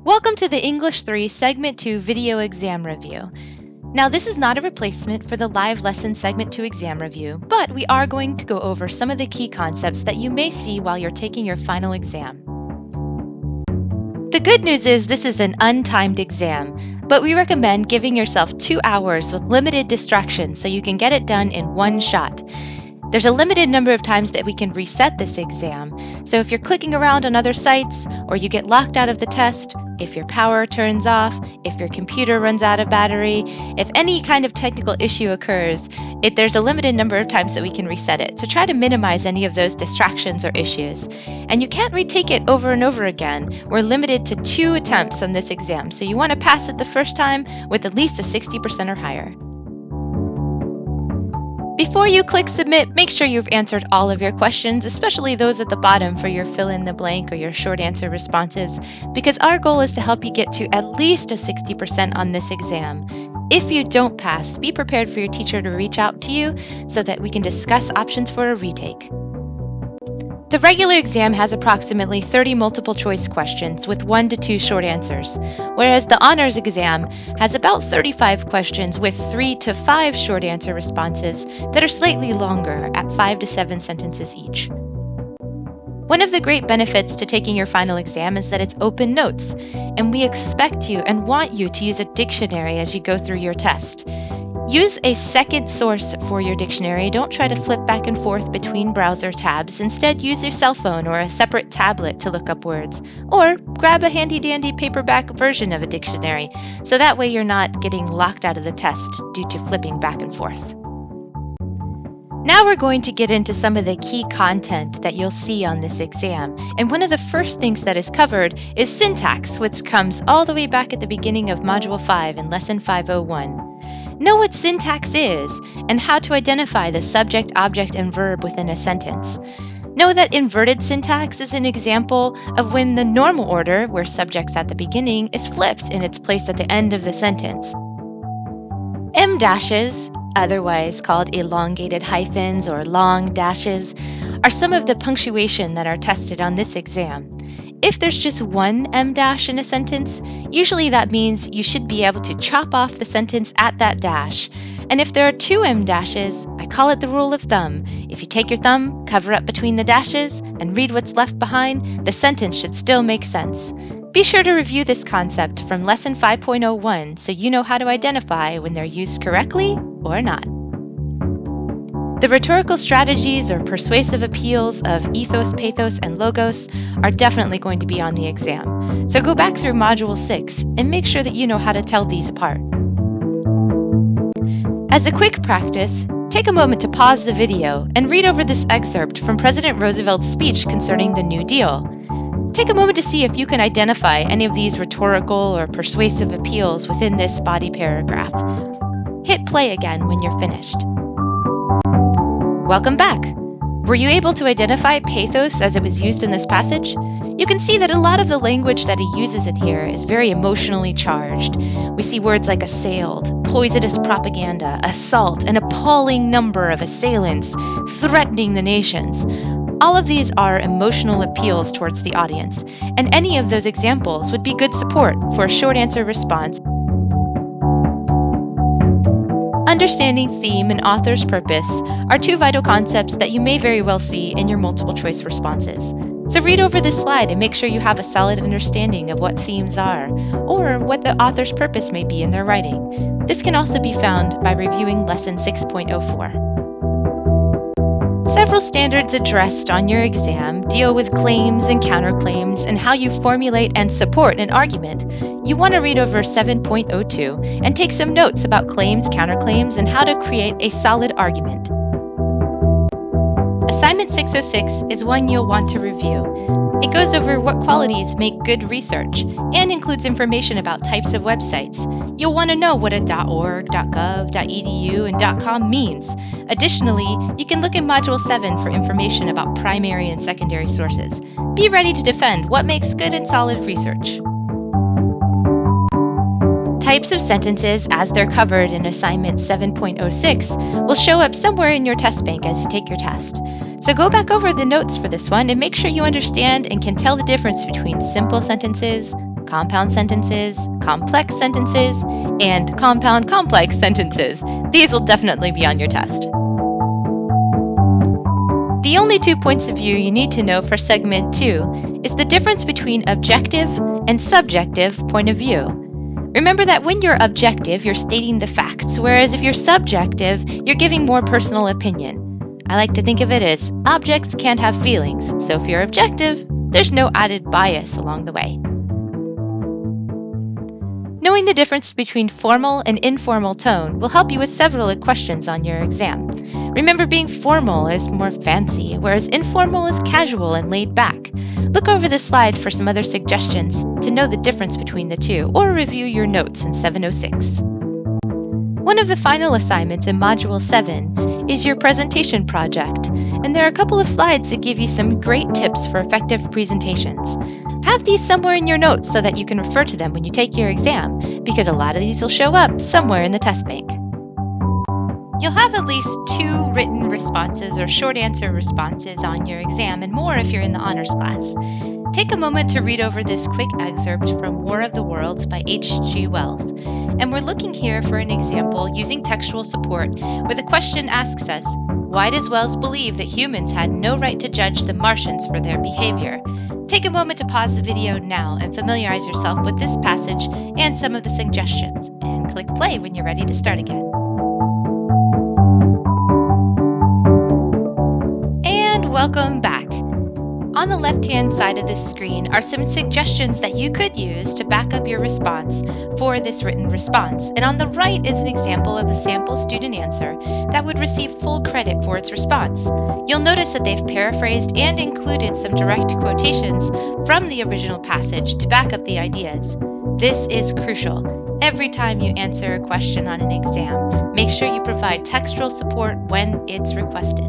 Welcome to the English 3 Segment 2 Video Exam Review. Now, this is not a replacement for the live lesson Segment 2 exam review, but we are going to go over some of the key concepts that you may see while you're taking your final exam. The good news is this is an untimed exam, but we recommend giving yourself 2 hours with limited distractions so you can get it done in one shot. There's a limited number of times that we can reset this exam, so if you're clicking around on other sites, or you get locked out of the test, if your power turns off, if your computer runs out of battery, if any kind of technical issue occurs, there's a limited number of times that we can reset it. So try to minimize any of those distractions or issues. And you can't retake it over and over again. We're limited to 2 attempts on this exam, so you want to pass it the first time with at least a 60% or higher. Before you click submit, make sure you've answered all of your questions, especially those at the bottom for your fill in the blank or your short answer responses, because our goal is to help you get to at least a 60% on this exam. If you don't pass, be prepared for your teacher to reach out to you so that we can discuss options for a retake. The regular exam has approximately 30 multiple choice questions with 1 to 2 short answers, whereas the honors exam has about 35 questions with 3 to 5 short answer responses that are slightly longer at 5 to 7 sentences each. One of the great benefits to taking your final exam is that it's open notes, and we expect you and want you to use a dictionary as you go through your test. Use a second source for your dictionary. Don't try to flip back and forth between browser tabs. Instead, use your cell phone or a separate tablet to look up words. Or grab a handy-dandy paperback version of a dictionary, so that way you're not getting locked out of the test due to flipping back and forth. Now we're going to get into some of the key content that you'll see on this exam. And one of the first things that is covered is syntax, which comes all the way back at the beginning of Module 5 in Lesson 501. Know what syntax is and how to identify the subject, object, and verb within a sentence. Know that inverted syntax is an example of when the normal order, where subject's at the beginning, is flipped in its place at the end of the sentence. Em dashes, otherwise called elongated hyphens or long dashes, are some of the punctuation that are tested on this exam. If there's just one em dash in a sentence, usually that means you should be able to chop off the sentence at that dash. And if there are 2 em dashes, I call it the rule of thumb. If you take your thumb, cover up between the dashes, and read what's left behind, the sentence should still make sense. Be sure to review this concept from Lesson 5.01 so you know how to identify when they're used correctly or not. The rhetorical strategies or persuasive appeals of ethos, pathos, and logos are definitely going to be on the exam. So go back through Module 6 and make sure that you know how to tell these apart. As a quick practice, take a moment to pause the video and read over this excerpt from President Roosevelt's speech concerning the New Deal. Take a moment to see if you can identify any of these rhetorical or persuasive appeals within this body paragraph. Hit play again when you're finished. Welcome back! Were you able to identify pathos as it was used in this passage? You can see that a lot of the language that he uses in here is very emotionally charged. We see words like assailed, poisonous propaganda, assault, an appalling number of assailants, threatening the nations. All of these are emotional appeals towards the audience, and any of those examples would be good support for a short answer response. Understanding theme and author's purpose are 2 vital concepts that you may very well see in your multiple choice responses. So read over this slide and make sure you have a solid understanding of what themes are, or what the author's purpose may be in their writing. This can also be found by reviewing Lesson 6.04. Several standards addressed on your exam deal with claims and counterclaims and how you formulate and support an argument. You want to read over 7.02 and take some notes about claims, counterclaims, and how to create a solid argument. Assignment 606 is one you'll want to review. It goes over what qualities make good research and includes information about types of websites. You'll want to know what a .org, .gov, .edu, and .com means. Additionally, you can look in Module 7 for information about primary and secondary sources. Be ready to defend what makes good and solid research. Types of sentences, as they're covered in Assignment 7.06, will show up somewhere in your test bank as you take your test. So go back over the notes for this one and make sure you understand and can tell the difference between simple sentences, compound sentences, complex sentences, and compound complex sentences. These will definitely be on your test. The only 2 points of view you need to know for segment 2 is the difference between objective and subjective point of view. Remember that when you're objective, you're stating the facts, whereas if you're subjective, you're giving more personal opinion. I like to think of it as objects can't have feelings, so if you're objective, there's no added bias along the way. Knowing the difference between formal and informal tone will help you with several questions on your exam. Remember, being formal is more fancy, whereas informal is casual and laid back. Look over the slide for some other suggestions to know the difference between the two, or review your notes in 706. One of the final assignments in Module 7 is your presentation project, and there are a couple of slides that give you some great tips for effective presentations. Have these somewhere in your notes so that you can refer to them when you take your exam, because a lot of these will show up somewhere in the test bank. You'll have at least 2 written responses or short answer responses on your exam, and more if you're in the honors class. Take a moment to read over this quick excerpt from War of the Worlds by H.G. Wells. And we're looking here for an example using textual support where the question asks us, why does Wells believe that humans had no right to judge the Martians for their behavior? Take a moment to pause the video now and familiarize yourself with this passage and some of the suggestions, and click play when you're ready to start again. And welcome back. On the left-hand side of this screen are some suggestions that you could use to back up your response for this written response. And on the right is an example of a sample student answer that would receive full credit for its response. You'll notice that they've paraphrased and included some direct quotations from the original passage to back up the ideas. This is crucial. Every time you answer a question on an exam, make sure you provide textual support when it's requested.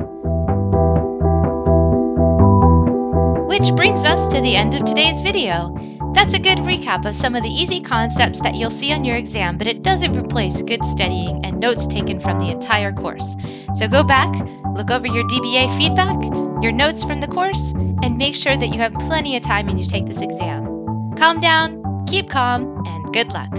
Which brings us to the end of today's video. That's a good recap of some of the easy concepts that you'll see on your exam, but it doesn't replace good studying and notes taken from the entire course. So go back, look over your DBA feedback, your notes from the course, and make sure that you have plenty of time when you take this exam. Calm down, keep calm, and good luck.